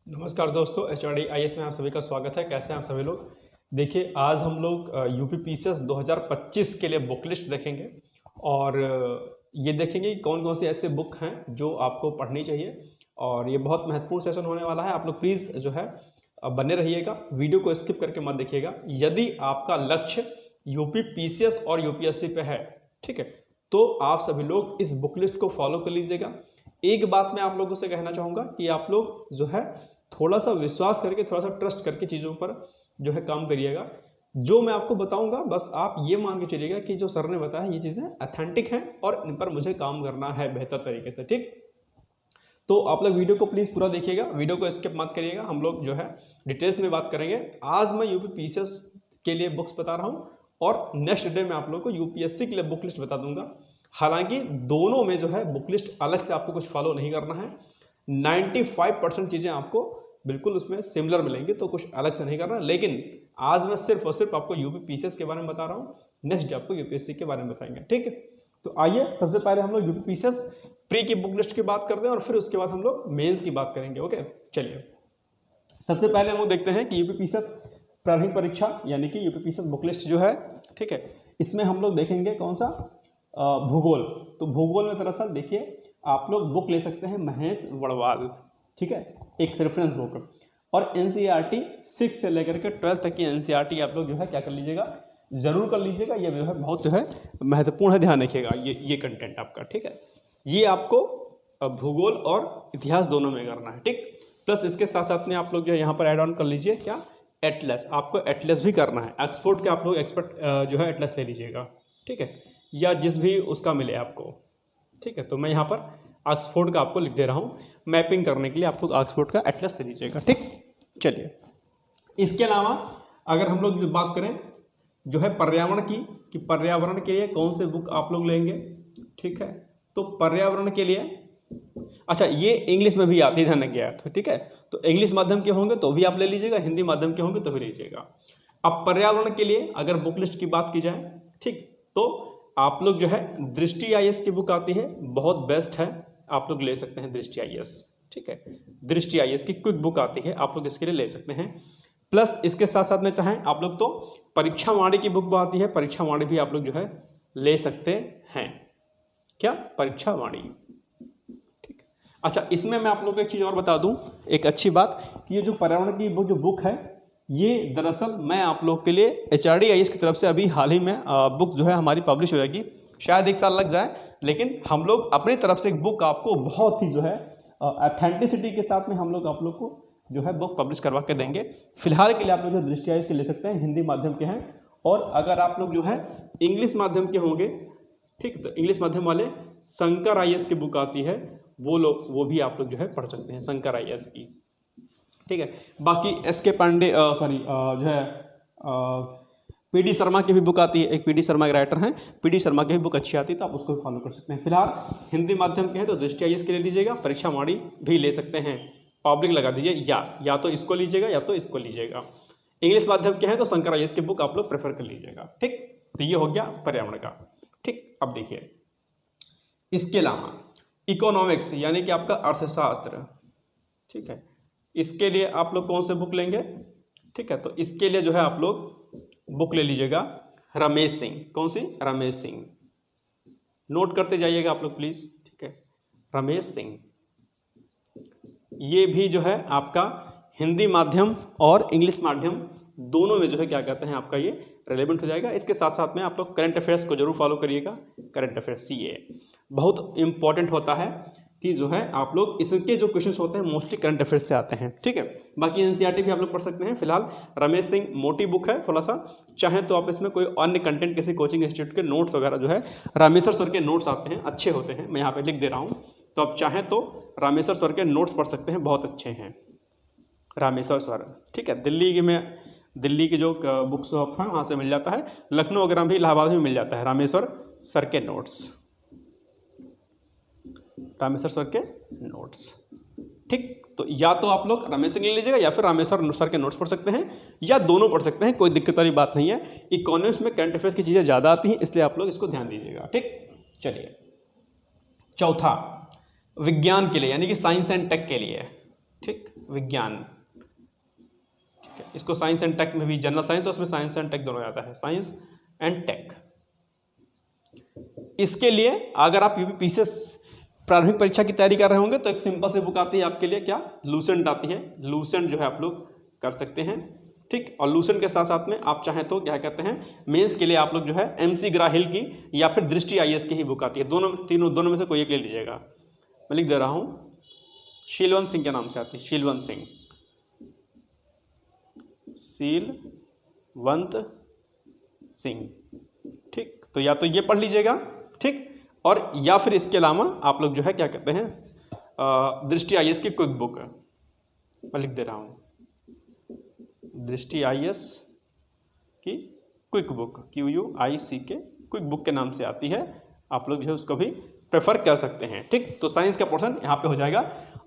नमस्कार दोस्तों, HRD IAS में आप सभी का स्वागत है। कैसे हैं आप सभी लोग। देखिए, आज हम लोग यूपी PCS 2025 के लिए बुक लिस्ट देखेंगे और ये देखेंगे कि कौन कौन सी ऐसे बुक हैं जो आपको पढ़नी चाहिए। और ये बहुत महत्वपूर्ण सेशन होने वाला है। आप लोग प्लीज़ जो है बने रहिएगा, वीडियो को स्किप करके मत देखिएगा। यदि आपका लक्ष्य यूपी PCS और UPSC पे है, ठीक है, तो आप सभी लोग इस बुक लिस्ट को फॉलो कर लीजिएगा। एक बात मैं आप लोगों से कहना चाहूँगा कि आप लोग जो है थोड़ा सा विश्वास करके, थोड़ा सा ट्रस्ट करके चीज़ों पर जो है काम करिएगा। जो मैं आपको बताऊंगा बस आप ये मान के चलिएगा कि जो सर ने बताया ये चीज़ें अथेंटिक हैं और इन पर मुझे काम करना है बेहतर तरीके से। ठीक, तो आप लोग वीडियो को प्लीज़ पूरा देखिएगा, वीडियो को स्किप मत करिएगा। हम लोग जो है डिटेल्स में बात करेंगे। आज मैं यूपी PCS के लिए बुक्स बता रहा हूँ और नेक्स्ट डे में आप लोग को UPSC के लिए बुक लिस्ट बता दूंगा। हालांकि दोनों में जो है बुक लिस्ट अलग से आपको कुछ फॉलो नहीं करना है। 95% चीज़ें आपको बिल्कुल उसमें सिमिलर मिलेंगी, तो कुछ अलग से नहीं करना। लेकिन आज मैं सिर्फ और सिर्फ आपको यूपी PCS के बारे में बता रहा हूँ, नेक्स्ट डे आपको UPSC के बारे में बताएंगे। ठीक है, तो आइए सबसे पहले हम लोग यूपी PCS प्री की बुक लिस्ट की बात करते हैं और फिर उसके बाद हम लोग मेंस की बात करेंगे। ओके, चलिए सबसे पहले हम लोग देखते हैं कि यूपी PCS प्रारंभिक परीक्षा यानी कि यूपी PCS बुक लिस्ट जो है, ठीक है, इसमें हम लोग देखेंगे कौन सा भूगोल। तो भूगोल में दरअसल देखिए आप लोग बुक ले सकते हैं महेश वड़वाल, ठीक है, एक रेफरेंस बुक। और NCERT 6 से लेकर के 12 तक की NCERT आप लोग जो है क्या कर लीजिएगा, जरूर कर लीजिएगा। ये जो है बहुत जो है महत्वपूर्ण है, ध्यान रखिएगा ये कंटेंट आपका। ठीक है, ये आपको भूगोल और इतिहास दोनों में करना है। ठीक, प्लस इसके साथ साथ में आप लोग जो है यहाँ पर ऐड ऑन कर लीजिए क्या, एटलस। आपको एटलस भी करना है। एक्सपोर्ट के आप लोग एक्सपर्ट जो है एटलस ले लीजिएगा, ठीक है, या जिस भी उसका मिले आपको। ठीक है, तो मैं यहाँ पर ऑक्सफोर्ड का आपको लिख दे रहा हूँ। मैपिंग करने के लिए आप लोग ऑक्सफोर्ड का एटलस ले लीजिएगा। ठीक, चलिए इसके अलावा अगर हम लोग जो बात करें जो है पर्यावरण की, कि पर्यावरण के लिए कौन से बुक आप लोग लेंगे। ठीक है, तो पर्यावरण के लिए, अच्छा ये इंग्लिश में भी आती है, ध्यान रखिएगा। तो ठीक है, तो इंग्लिश माध्यम के होंगे तो भी आप ले लीजिएगा, हिंदी माध्यम के होंगे तो भी लीजिएगा। अब पर्यावरण के लिए अगर बुक लिस्ट की बात की जाए, ठीक, तो आप लोग जो है दृष्टि IAS की बुक आती है, बहुत बेस्ट है, आप लोग ले सकते हैं दृष्टि IAS। ठीक है, दृष्टि IAS की क्विक बुक आती है, आप लोग इसके लिए ले सकते हैं। प्लस इसके साथ साथ में चाहें आप लोग तो परीक्षा वाणी की बुक आती है, परीक्षा वाणी भी आप लोग जो है ले सकते हैं। क्या, परीक्षा वाणी। ठीक, अच्छा इसमें मैं आप लोग को एक चीज़ और बता दूं, एक अच्छी बात, कि ये जो पर्यावरण की जो बुक है, ये दरअसल मैं आप लोग के लिए HRD IAS की तरफ से अभी हाल ही में बुक जो है हमारी पब्लिश हो जाएगी। शायद 1 साल लग जाए, लेकिन हम लोग अपनी तरफ से एक बुक आपको बहुत ही जो है ऑथेंटिसिटी के साथ में हम लोग आप लोग को जो है बुक पब्लिश करवा के देंगे। फिलहाल के लिए आप लोग जो दृष्टि IAS के ले सकते हैं, हिंदी माध्यम के हैं। और अगर आप लोग जो है इंग्लिश माध्यम के होंगे, ठीक, तो इंग्लिश माध्यम वाले शंकर IAS की बुक आती है, वो भी आप लोग जो है पढ़ सकते हैं, शंकर IAS की। ठीक है, बाकी SK पांडे जो है PD शर्मा की भी बुक आती है, एक PD शर्मा के राइटर हैं, PD शर्मा की भी बुक अच्छी आती है, तो आप उसको भी फॉलो कर सकते हैं। फिलहाल हिंदी माध्यम के हैं तो दृष्टि IAS के लिए लीजिएगा, परीक्षा वाणी भी ले सकते हैं, पब्लिक लगा दीजिए, या तो इसको लीजिएगा या तो इसको लीजिएगा। इंग्लिश माध्यम के हैं तो शंकर IAS की बुक आप लोग प्रेफर कर लीजिएगा। ठीक, तो ये हो गया पर्यावरण का। ठीक, अब देखिए इसके अलावा इकोनॉमिक्स यानी कि आपका अर्थशास्त्र, ठीक है, इसके लिए आप लोग कौन से बुक लेंगे। ठीक है, तो इसके लिए जो है आप लोग बुक ले लीजिएगा रमेश सिंह। कौन सी, रमेश सिंह, नोट करते जाइएगा आप लोग प्लीज। ठीक है, रमेश सिंह, ये भी जो है आपका हिंदी माध्यम और इंग्लिश माध्यम दोनों में जो है क्या कहते हैं आपका ये रेलेवेंट हो जाएगा। इसके साथ साथ में आप लोग करंट अफेयर्स को जरूर फॉलो करिएगा। करंट अफेयर्स CA बहुत इंपॉर्टेंट होता है कि जो है आप लोग इसके जो क्वेश्चंस होते हैं मोस्टली करंट अफेयर्स से आते हैं। ठीक है, बाकी NCERT भी आप लोग पढ़ सकते हैं। फिलहाल रमेश सिंह मोटी बुक है थोड़ा सा, चाहे तो आप इसमें कोई अन्य कंटेंट किसी कोचिंग इंस्टीट्यूट के नोट्स वगैरह जो है, रामेश्वर सर के नोट्स आते हैं, अच्छे होते हैं, मैं यहाँ पे लिख दे रहा हूँ, तो आप चाहें तो रामेश्वर सर के नोट्स पढ़ सकते हैं, बहुत अच्छे हैं रामेश्वर सर। ठीक है, दिल्ली की जो बुक शॉप है वहाँ से मिल जाता है, लखनऊ वगैरह भी, इलाहाबाद में मिल जाता है रामेश्वर सर के नोट्स, रामेश्वर सर के नोट्स। ठीक, तो या तो आप लोग रमेश सिंह ले लीजिएगा या फिर रामेश्वर सर के नोट्स पढ़ सकते हैं, या दोनों पढ़ सकते हैं, कोई दिक्कत वाली बात नहीं है। इकोनॉमिक्स में करंट अफेयर्स की चीज़ें ज़्यादा आती हैं, इसलिए आप लोग इसको ध्यान दीजिएगा। ठीक, चलिए चौथा विज्ञान के लिए यानी कि साइंस एंड टेक के लिए, ठीक, विज्ञान, ठीक है। इसको साइंस एंड टेक में भी, जनरल साइंस और उसमें साइंस एंड टेक दोनों आता है, साइंस एंड टेक। इसके लिए अगर आप यूपीपीसीएस प्रारंभिक परीक्षा की तैयारी कर रहे होंगे तो एक सिंपल सी बुक आती है आपके लिए, क्या, लूसेंट आती है। लूसेंट जो है आप लोग कर सकते हैं, ठीक। और लूसेंट के साथ साथ में आप चाहें तो क्या कहते हैं, मेंस के लिए आप लोग जो है MC ग्राहिल की या फिर दृष्टि IAS की ही बुक आती है। दोनों में से कोई एक ले लीजिएगा। मैं लिख दे रहा हूँ, शीलवंत सिंह के नाम से आती है, शीलवंत सिंह, ठीक। तो या तो ये पढ़ लीजिएगा, ठीक, और या फिर इसके अलावा आप लोग जो है क्या कहते हैं, दृष्टि IAS की क्विक बुक, मैं लिख दे रहा हूँ, दृष्टि IAS की quick book, QUICK quick book के नाम से आती है। आप लोग जो है उसको भी प्रेफर कर सकते हैं, ठीक। तो साइंस का पोर्शन यहाँ पे हो जाएगा।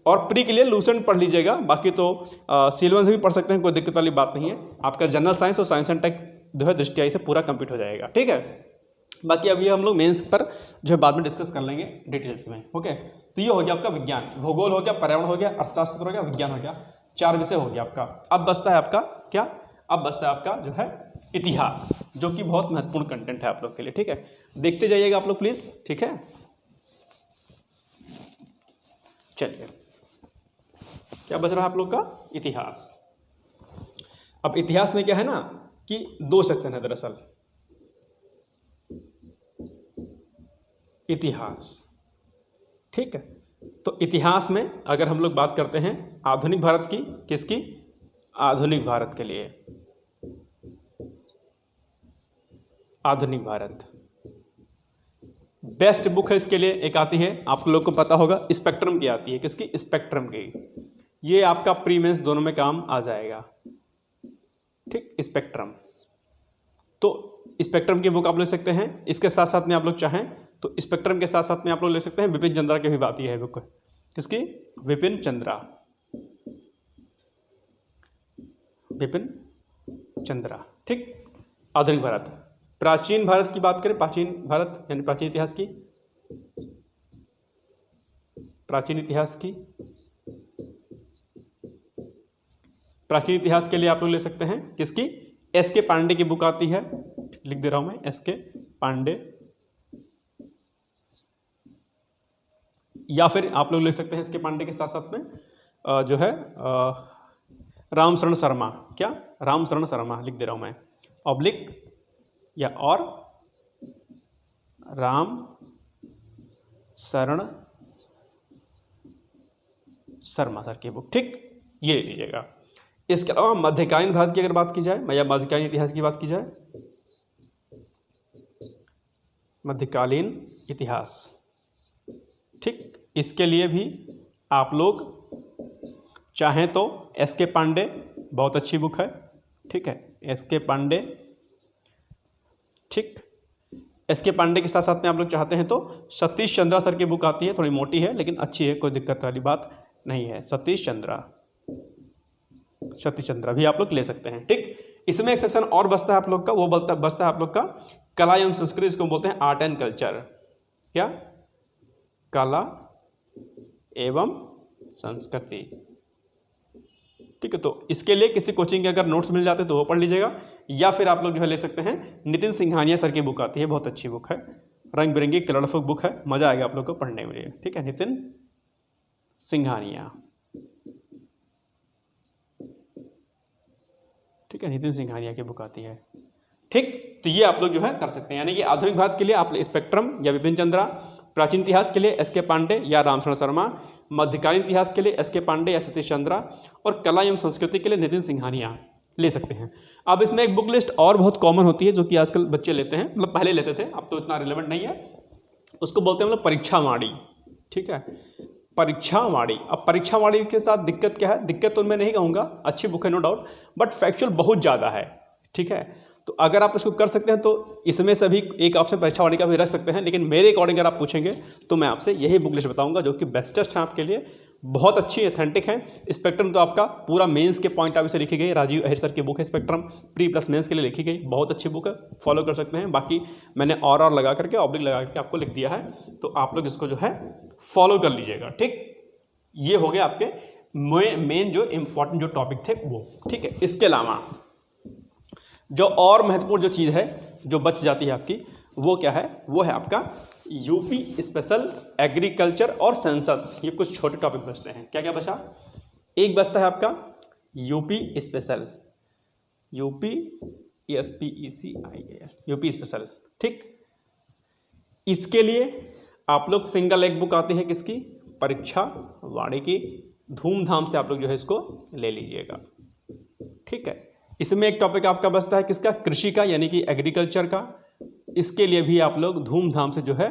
और प्री के लिए लूसेंट पढ़ लीजिएगा, बाकी तो सिलेबस भी पढ़ सकते हैं, कोई दिक्कत वाली बात नहीं है। आपका जनरल साइंस और साइंस एंड टेक जो है दृष्टि IAS से पूरा कंप्लीट हो जाएगा, ठीक है। बाकी अभी हम लोग मेंस पर जो है बाद में डिस्कस कर लेंगे डिटेल्स में, ओके। तो ये हो गया आपका विज्ञान, भूगोल हो गया, पर्यावरण हो गया, अर्थशास्त्र हो गया, विज्ञान हो गया, 4 विषय हो गया आपका। अब बचता है आपका क्या, अब बचता है आपका जो है इतिहास, जो कि बहुत महत्वपूर्ण कंटेंट है आप लोग के लिए, ठीक है। देखते जाइएगा आप लोग प्लीज, ठीक है। चलिए, क्या बच रहा है आप लोग का, इतिहास। अब इतिहास में क्या है ना कि 2 सेक्शन है दरअसल, इतिहास, ठीक है। तो इतिहास में अगर हम लोग बात करते हैं आधुनिक भारत की, किसकी, आधुनिक भारत के लिए, आधुनिक भारत बेस्ट बुक है इसके लिए एक आती है, आप लोग को पता होगा, स्पेक्ट्रम की आती है, किसकी, स्पेक्ट्रम की। ये आपका प्री मेंस दोनों में काम आ जाएगा, ठीक, स्पेक्ट्रम। तो स्पेक्ट्रम की बुक आप ले सकते हैं। इसके साथ साथ में आप लोग चाहें तो स्पेक्ट्रम के साथ साथ में आप लोग ले सकते हैं विपिन चंद्रा की भी आती है बुक, किसकी, विपिन चंद्रा, ठीक। आधुनिक भारत, प्राचीन भारत की बात करें, प्राचीन भारत यानी प्राचीन इतिहास की, प्राचीन इतिहास के लिए आप लोग ले सकते हैं किसकी, SK पांडे की बुक आती है, लिख दे रहा हूं मैं, SK पांडे। या फिर आप लोग ले सकते हैं SK पांडे के साथ साथ में जो है रामशरण शर्मा, क्या, रामशरण शर्मा लिख दे रहा हूं मैं, ऑब्लिक या और राम शरण शर्मा सर की बुक, ठीक, ये ले लीजिएगा। इसके अलावा मध्यकालीन भारत की अगर बात की जाए या मध्यकालीन इतिहास की बात की जाए, मध्यकालीन इतिहास, ठीक, इसके लिए भी आप लोग चाहें तो SK पांडे बहुत अच्छी बुक है, ठीक है, SK पांडे, ठीक। SK पांडे के साथ साथ में आप लोग चाहते हैं तो सतीश चंद्रा सर की बुक आती है, थोड़ी मोटी है लेकिन अच्छी है, कोई दिक्कत वाली बात नहीं है। सतीश चंद्रा भी आप लोग ले सकते हैं, ठीक। इसमें एक सेक्शन और बचता है आप लोग का, वो बचता है आप लोग का कला एवं संस्कृति, इसको बोलते हैं आर्ट एंड कल्चर, क्या, कला एवं संस्कृति, ठीक है। तो इसके लिए किसी कोचिंग के अगर नोट्स मिल जाते हैं तो वो पढ़ लीजिएगा, या फिर आप लोग जो है ले सकते हैं नितिन सिंघानिया सर की बुक आती है, बहुत अच्छी बुक है, रंग बिरंगी कलरफुल बुक है, मजा आएगा आप लोग को पढ़ने में, ठीक है। नितिन सिंघानिया, ठीक है, नितिन सिंघानिया की बुक आती है, ठीक। तो ये आप लोग जो है कर सकते हैं, यानी कि आधुनिक भारत के लिए आप स्पेक्ट्रम या विपिन चंद्रा, प्राचीन इतिहास के लिए SK पांडे या रामशरण शर्मा, मध्यकालीन इतिहास के लिए SK पांडे या सतीश चंद्रा, और कला एवं संस्कृति के लिए नितिन सिंघानिया ले सकते हैं। अब इसमें एक बुक लिस्ट और बहुत कॉमन होती है जो कि आजकल बच्चे लेते हैं, मतलब पहले लेते थे, अब तो इतना रिलेवेंट नहीं है, उसको बोलते हैं मतलब परीक्षावाणी, ठीक है, परीक्षावाणी। अब परीक्षावाणी के साथ दिक्कत क्या है, दिक्कत तो मैं नहीं कहूँगा, अच्छी बुक है नो डाउट, बट फैक्चुअल बहुत ज़्यादा है, ठीक है। तो अगर आप इसको कर सकते हैं तो इसमें से भी एक ऑप्शन परीक्षावाणी का भी रख सकते हैं, लेकिन मेरे अकॉर्डिंग अगर आप पूछेंगे तो मैं आपसे यही बुक लिस्ट बताऊंगा जो कि बेस्टेस्ट है आपके लिए, बहुत अच्छी ऑथेंटिक है। स्पेक्ट्रम तो आपका पूरा मेंस के पॉइंट ऑफ व्यू से लिखी गई, राजीव अहिर सर की बुक है स्पेक्ट्रम, प्री प्लस मेंस के लिए लिखी गई, बहुत अच्छी बुक है, फॉलो कर सकते हैं। बाकी मैंने और लगा करके, ऑब्लिक लगा करके आपको लिख दिया है, तो आप लोग इसको जो है फॉलो कर लीजिएगा, ठीक। ये हो गया आपके मेन जो इम्पोर्टेंट जो टॉपिक थे वो, ठीक है। इसके अलावा जो और महत्वपूर्ण जो चीज़ है जो बच जाती है आपकी, वो क्या है, वो है आपका यूपी स्पेशल एग्रीकल्चर और सेंसस। ये कुछ छोटे टॉपिक बचते हैं। क्या क्या बचा, एक बचता है आपका UP special, UP SPECIAL, UP special, ठीक। इसके लिए आप लोग सिंगल एक बुक आती है किसकी, परीक्षा वाणी की, धूमधाम से आप लोग जो है इसको ले लीजिएगा, ठीक है। इसमें एक टॉपिक आपका बचता है किसका, कृषि का, यानी कि एग्रीकल्चर का। इसके लिए भी आप लोग धूमधाम से जो है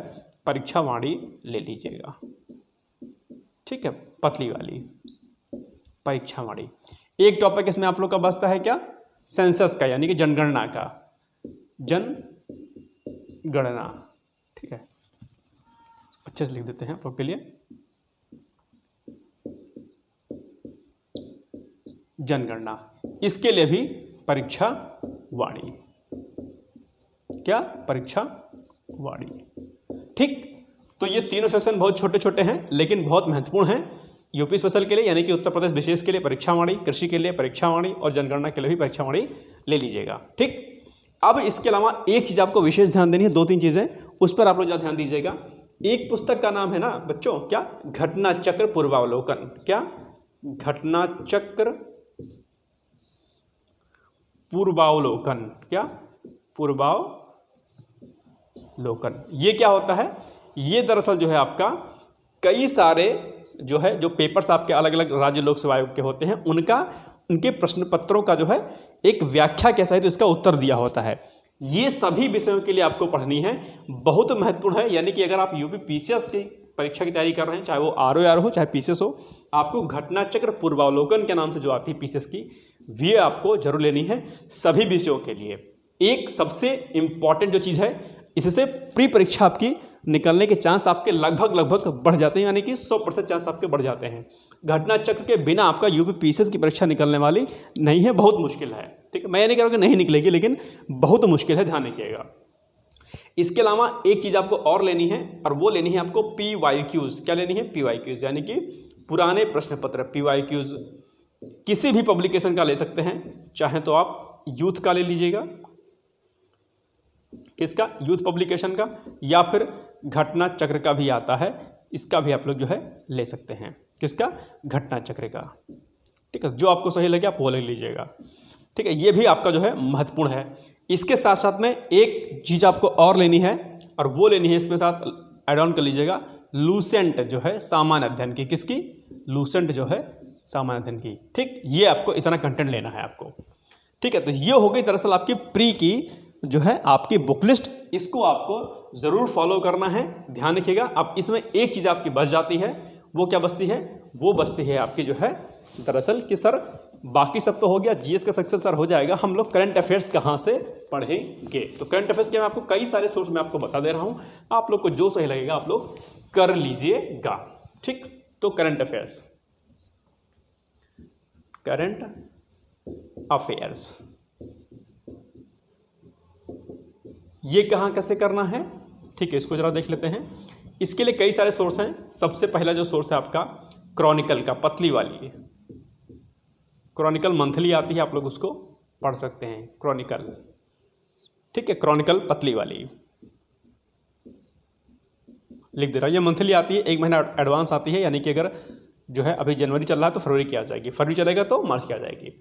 परीक्षा वाणी ले लीजिएगा, ठीक है, पतली वाली परीक्षा वाणी। एक टॉपिक इसमें आप लोग का बचता है क्या, सेंसस का, यानी कि जनगणना का, जनगणना, ठीक है। अच्छे से लिख देते हैं आप लोग के लिए, जनगणना। इसके लिए भी परीक्षा वाणी, क्या, परीक्षा वाणी, ठीक। तो ये तीनों सेक्शन बहुत छोटे छोटे हैं लेकिन बहुत महत्वपूर्ण हैं यूपी स्पेशल के लिए, यानी कि उत्तर प्रदेश विशेष के लिए परीक्षा वाणी, कृषि के लिए परीक्षा वाणी और जनगणना के लिए भी परीक्षा वाणी ले लीजिएगा, ठीक। अब इसके अलावा एक चीज़ आपको विशेष ध्यान देनी है, दो तीन चीज़ें, उस पर आप लोग ज़्यादा ध्यान दीजिएगा। एक पुस्तक का नाम है ना बच्चों, क्या, घटना चक्र पूर्वावलोकन, क्या, घटना चक्र पूर्वावलोकन, क्या, पूर्वावलोकन। ये क्या होता है, ये दरअसल जो है आपका कई सारे जो है जो पेपर्स आपके अलग अलग राज्य लोक सेवा आयोग के होते हैं उनके प्रश्न पत्रों का जो है एक व्याख्या के सहित इसका उत्तर दिया होता है। ये सभी विषयों के लिए आपको पढ़नी है, बहुत महत्वपूर्ण है। यानी कि अगर आप यूपी PCS की परीक्षा की तैयारी कर रहे हैं, चाहे वो ROR हो चाहे PCS हो, आपको घटना चक्र पूर्वावलोकन के नाम से जो आती है PCS की, वे आपको जरूर लेनी है सभी विषयों के लिए। एक सबसे इम्पॉर्टेंट जो चीज़ है, इससे प्री परीक्षा आपकी निकलने के चांस आपके लगभग बढ़ जाते हैं, यानी कि 100% चांस आपके बढ़ जाते हैं। घटना चक्र के बिना आपका यूपी PCS की परीक्षा निकलने वाली नहीं है, बहुत मुश्किल है, ठीक है। मैं ये नहीं कह रहा हूँ कि नहीं निकलेगी, लेकिन बहुत मुश्किल है, ध्यान रखिएगा। इसके अलावा एक चीज़ आपको और लेनी है, और वो लेनी है आपको PYQs। क्या लेनी है, PYQs, यानी कि पुराने प्रश्न पत्र। PYQs किसी भी पब्लिकेशन का ले सकते हैं, चाहे तो आप यूथ का ले लीजिएगा, किसका, यूथ पब्लिकेशन का, या फिर घटना चक्र का भी आता है, इसका भी आप लोग जो है ले सकते हैं, किसका, घटना चक्र का, ठीक है। जो आपको सही लगे आप वो ले लीजिएगा, ठीक है। ये भी आपका जो है महत्वपूर्ण है। इसके साथ साथ में एक चीज़ आपको और लेनी है, और वो लेनी है इसमें साथ ऐड ऑन कर लीजिएगा, लूसेंट जो है सामान्य अध्ययन की, किसकी, लूसेंट जो है सामान्य अध्ययन की, ठीक। ये आपको इतना कंटेंट लेना है आपको, ठीक है। तो ये हो गई दरअसल आपकी प्री की जो है आपकी बुक लिस्ट, इसको आपको ज़रूर फॉलो करना है, ध्यान रखिएगा। अब इसमें एक चीज़ आपकी बच जाती है, वो क्या बचती है, वो बचती है आपकी जो है दरअसल कि सर बाकी सब तो हो गया, GS का सक्सेस सर हो जाएगा, हम लोग करंट अफेयर्स कहाँ से पढ़ेंगे। तो करंट अफेयर्स के मैं आपको कई सारे सोर्स में आपको बता दे रहा हूँ, आप लोग को जो सही लगेगा आप लोग कर लीजिएगा, ठीक। तो करंट अफेयर्स, करंट अफेयर्स ये कहाँ कैसे करना है, ठीक है, इसको जरा देख लेते हैं। इसके लिए कई सारे सोर्स हैं। सबसे पहला जो सोर्स है आपका क्रॉनिकल का, पतली वाली क्रॉनिकल मंथली आती है, आप लोग उसको पढ़ सकते हैं, क्रॉनिकल, ठीक है, क्रॉनिकल पतली वाली लिख दे रहा हूँ। ये मंथली आती है, 1 महीना एडवांस आती है, यानी कि अगर जो है अभी जनवरी चल रहा है तो फरवरी की आ जाएगी, फरवरी चलेगा तो मार्च की आ जाएगी।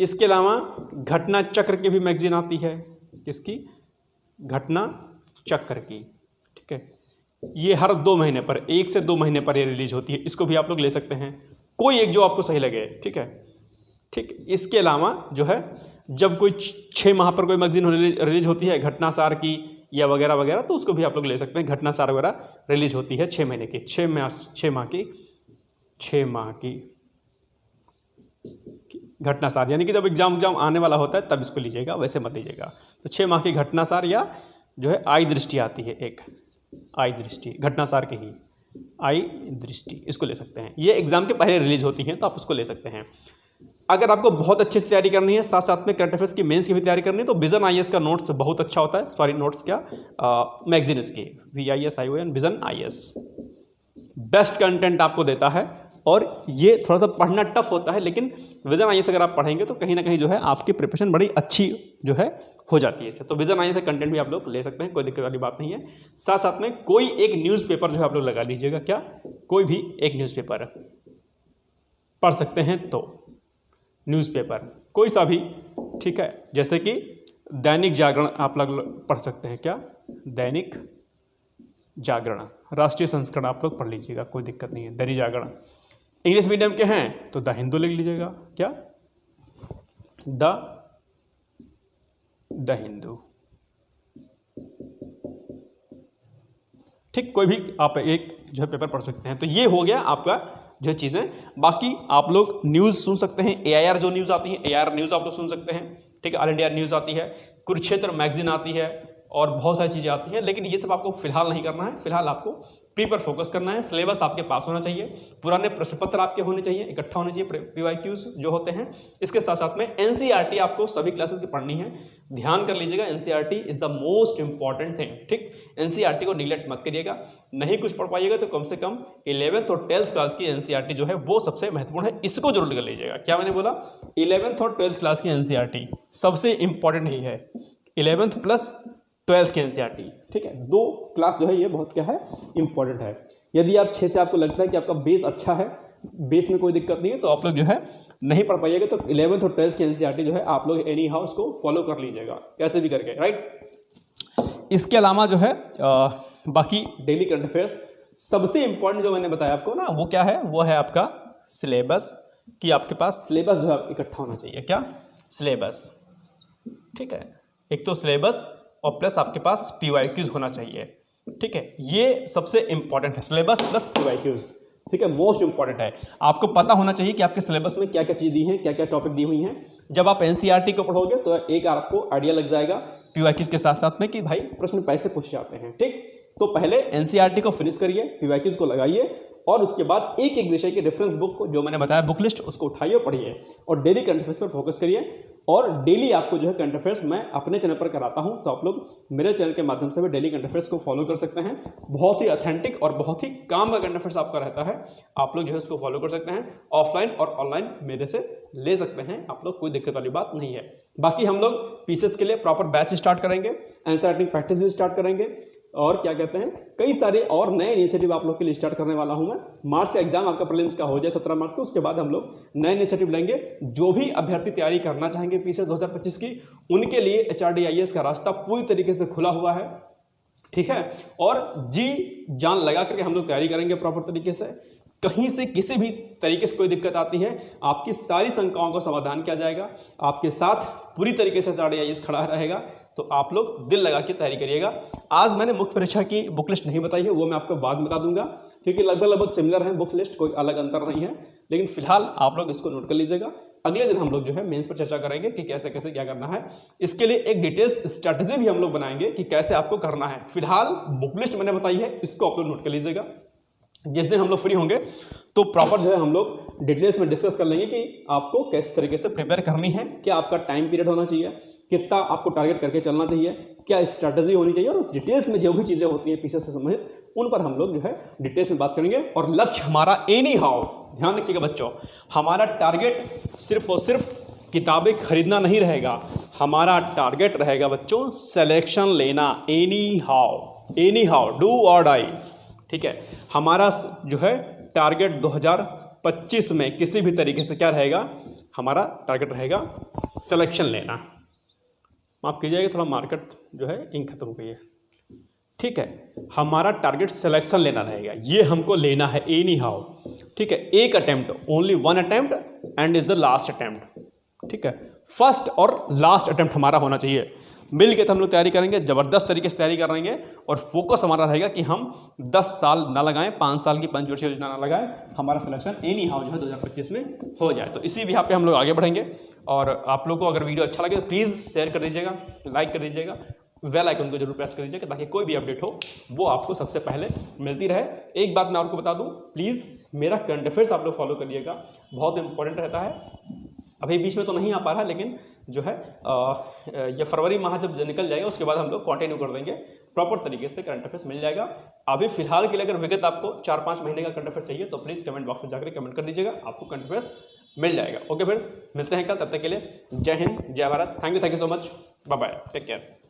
इसके अलावा घटना चक्र की भी मैगजीन आती है, किसकी, घटना चक्र की, ठीक है। ये हर 2 महीने पर, 1 से 2 महीने पर ये रिलीज होती है, इसको भी आप लोग ले सकते हैं, कोई एक जो आपको सही लगे, ठीक है, ठीक। इसके अलावा जो है जब कोई 6 माह पर कोई मैगजीन रिलीज होती है घटनासार की या वगैरह वगैरह, तो उसको भी आप लोग ले सकते हैं। घटनासार वगैरह रिलीज होती है 6 महीने की, 6 माह की घटनासार, यानी कि जब एग्जाम आने वाला होता है तब इसको लीजिएगा, वैसे मत लीजिएगा। तो 6 माह की घटनासार, या जो है आई दृष्टि आती है, एक आई दृष्टि, घटनासार की ही आई दृष्टि, इसको ले सकते हैं। ये एग्जाम के पहले रिलीज होती हैं तो आप उसको ले सकते हैं। अगर आपको बहुत अच्छे से तैयारी करनी है, साथ साथ में करंट अफेयर्स की मेंस की भी तैयारी करनी है, तो विजन IAS का नोट्स बहुत अच्छा होता है, सॉरी नोट्स क्या, मैगजीन इसकी VISION vision IAS best content आपको देता है। और ये थोड़ा सा पढ़ना टफ होता है, लेकिन विजन आईएएस अगर आप पढ़ेंगे तो कहीं ना कहीं जो है आपकी प्रिपरेशन बड़ी अच्छी जो है हो जाती है इससे। तो विजन आईएएस का कंटेंट भी आप लोग ले सकते हैं, कोई दिक्कत वाली बात नहीं है। साथ साथ में कोई एक न्यूज़पेपर जो है आप लोग लगा लीजिएगा, क्या कोई भी एक न्यूज़पेपर पढ़ सकते हैं तो न्यूज़पेपर कोई सा भी, ठीक है, जैसे कि दैनिक जागरण आप लोग पढ़ सकते हैं, क्या दैनिक जागरण, राष्ट्रीय संस्करण आप लोग पढ़ लीजिएगा, कोई दिक्कत नहीं है, दैनिक जागरण। इंग्लिश मीडियम के हैं तो द हिंदू लिख लीजिएगा, क्या द हिंदू, ठीक, कोई भी आप एक जो है पेपर पढ़ सकते हैं। तो ये हो गया आपका जो चीज़ें। बाकी आप लोग न्यूज़ सुन सकते हैं, AIR जो न्यूज़ आती है, AIR न्यूज़ आप लोग सुन सकते हैं, ठीक है, ऑल इंडिया न्यूज़ आती है, कुरुक्षेत्र मैगजीन आती है और बहुत सारी चीज़ें आती हैं, लेकिन ये सब आपको फिलहाल नहीं करना है। फिलहाल आपको प्री पर फोकस करना है। सिलेबस आपके पास होना चाहिए, पुराने प्रश्न पत्र आपके होने चाहिए, इकट्ठा होने चाहिए PYQs जो होते हैं। इसके साथ साथ में NCERT आपको सभी क्लासेस की पढ़नी है, ध्यान कर लीजिएगा। NCERT is the most important thing, ठीक, NCERT को निगलेक्ट मत करिएगा। नहीं कुछ पढ़ पाइएगा तो कम से कम 11th और 12th क्लास की NCERT जो है वो सबसे महत्वपूर्ण है, इसको जरूर कर लीजिएगा। क्या मैंने बोला, 11th और 12th क्लास की NCERT सबसे इंपॉर्टेंट ही है, 11th प्लस 12th की NCERT, ठीक है, 2 क्लास जो है ये बहुत क्या है, इंपॉर्टेंट है। यदि आप 6 से आपको लगता है कि आपका बेस अच्छा है, बेस में कोई दिक्कत नहीं है, तो आप लोग जो है नहीं पढ़ पाइएगा, तो 11th और 12th की NCERT जो है आप लोग एनी हाउ उसको फॉलो कर लीजिएगा कैसे भी करके, राइट। इसके अलावा जो है बाकी डेली करंट अफेयर्स, सबसे इंपॉर्टेंट जो मैंने बताया आपको ना, वो क्या है, वो है आपका सिलेबस, कि आपके पास सिलेबस जो है इकट्ठा होना चाहिए, क्या सिलेबस, ठीक है, एक तो सिलेबस और प्लस आपके पास PYQs होना चाहिए, ठीक है, ये सबसे इंपॉर्टेंट है, सिलेबस प्लस PYQs, ठीक है, मोस्ट इंपॉर्टेंट है। आपको पता होना चाहिए कि आपके सिलेबस में क्या क्या चीज़ दी है, क्या क्या टॉपिक दी हुई हैं। जब आप NCERT को पढ़ोगे तो एक आपको आइडिया लग जाएगा PYQs के साथ साथ में कि भाई प्रश्न कैसे पूछ जाते हैं, ठीक। तो पहले NCERT को फिनिश करिए, PYQs को लगाइए, और उसके बाद एक एक विषय की रेफरेंस बुक को जो मैंने बताया बुक लिस्ट, उसको उठाइए और पढ़िए, और डेली करंट अफेयर्स पर फोकस करिए। और डेली आपको जो है करंट अफेयर्स मैं अपने चैनल पर कराता हूं, तो आप लोग मेरे चैनल के माध्यम से भी डेली करंट अफेयर्स को फॉलो कर सकते हैं। बहुत ही ऑथेंटिक और बहुत ही काम का करंट अफेयर्स आपका रहता है, आप लोग जो है उसको फॉलो कर सकते हैं। ऑफलाइन और ऑनलाइन मेरे से ले सकते हैं आप लोग, कोई दिक्कत वाली बात नहीं है। बाकी हम लोग पीसीएस के लिए प्रॉपर बैच स्टार्ट करेंगे, आंसर राइटिंग प्रैक्टिस भी स्टार्ट करेंगे, और क्या कहते हैं कई सारे और नए इनिशिएटिव आप लोग के लिए स्टार्ट करने वाला हूं मैं। मार्च से एग्जाम आपका प्रीलिम्स का हो जाए 17 मार्च को, उसके बाद हम लोग नए इनिशिएटिव लेंगे। जो भी अभ्यर्थी तैयारी करना चाहेंगे पीसीएस 2025 की, उनके लिए HRD IAS का रास्ता पूरी तरीके से खुला हुआ है, ठीक है, और जी जान लगा करके हम लोग तैयारी करेंगे प्रॉपर तरीके से। कहीं से किसी भी तरीके से कोई दिक्कत आती है, आपकी सारी शंकाओं का समाधान किया जाएगा, आपके साथ पूरी तरीके से HRD IAS खड़ा रहेगा। तो आप लोग दिल लगा के तैयारी करिएगा। आज मैंने मुख्य परीक्षा की बुक लिस्ट नहीं बताई है, वो मैं आपको बाद में बता दूंगा, क्योंकि लगभग सिमिलर है बुक लिस्ट, कोई अलग अंतर नहीं है। लेकिन फिलहाल आप लोग इसको नोट कर लीजिएगा। अगले दिन हम लोग जो है मेंस पर चर्चा करेंगे कि कैसे कैसे क्या करना है। इसके लिए एक डिटेल्स स्ट्रैटेजी भी हम लोग बनाएंगे कि कैसे आपको करना है। फिलहाल बुक लिस्ट मैंने बताई है, इसको आप लोग नोट कर लीजिएगा। जिस दिन हम लोग फ्री होंगे तो प्रॉपर जो है हम लोग डिटेल्स में डिस्कस कर लेंगे कि आपको किस तरीके से प्रिपेयर करनी है, क्या आपका टाइम पीरियड होना चाहिए, कितना आपको टारगेट करके चलना चाहिए, क्या स्ट्रैटेजी होनी चाहिए, और डिटेल्स में जो भी चीज़ें होती हैं पीसीएस से संबंधित, उन पर हम लोग जो है डिटेल्स में बात करेंगे। और लक्ष्य हमारा एनी हाउ, ध्यान रखिएगा बच्चों, हमारा टारगेट सिर्फ और सिर्फ किताबें खरीदना नहीं रहेगा, हमारा टारगेट रहेगा बच्चों सिलेक्शन लेना, एनी हाउ डू और डाई, ठीक है। हमारा जो है टारगेट 2025 में किसी भी तरीके से क्या रहेगा, हमारा टारगेट रहेगा सिलेक्शन लेना। माफ कीजिएगा, थोड़ा मार्केट जो है इंक खत्म हो गई है, ठीक है। हमारा टारगेट सिलेक्शन लेना रहेगा, ये हमको लेना है एनी हाउ, ठीक है। एक attempt, only one attempt and is the last attempt, ठीक है। फर्स्ट और लास्ट अटेम्प्ट हमारा होना चाहिए। मिल के तो हम लोग तैयारी करेंगे, ज़बरदस्त तरीके से तैयारी करेंगे, और फोकस हमारा रहेगा कि हम 10 साल ना लगाएं, 5 साल की पंचवर्षीय योजना ना लगाएं, हमारा सिलेक्शन एनी हाउ जो है 2025 में हो जाए। तो इसी यहाँ पे हम लोग आगे बढ़ेंगे। और आप लोग को अगर वीडियो अच्छा लगे तो प्लीज़ शेयर कर दीजिएगा, लाइक कर दीजिएगा, बेल आइकन को जरूर प्रेस कर दीजिएगा, ताकि कोई भी अपडेट हो वो आपको सबसे पहले मिलती रहे। एक बात मैं आपको बता दूँ, प्लीज़ मेरा करंट अफेयर्स आप लोग फॉलो करिएगा, बहुत इंपॉर्टेंट रहता है। अभी बीच में तो नहीं आ पा रहा, लेकिन जो है ये फरवरी माह जब निकल जाएगा उसके बाद हम लोग कंटिन्यू कर देंगे। प्रॉपर तरीके से करंट अफेयर्स मिल जाएगा। अभी फिलहाल के लिए अगर विगत आपको 4-5 महीने का करंट अफेयर्स चाहिए तो प्लीज़ कमेंट बॉक्स में जाकर कमेंट कर दीजिएगा, आपको करंट अफेयर्स मिल जाएगा। ओके फिर मिलते हैं कल, तब तक के लिए जय हिंद, जय Bharat. Thank you so much, bye bye, take care.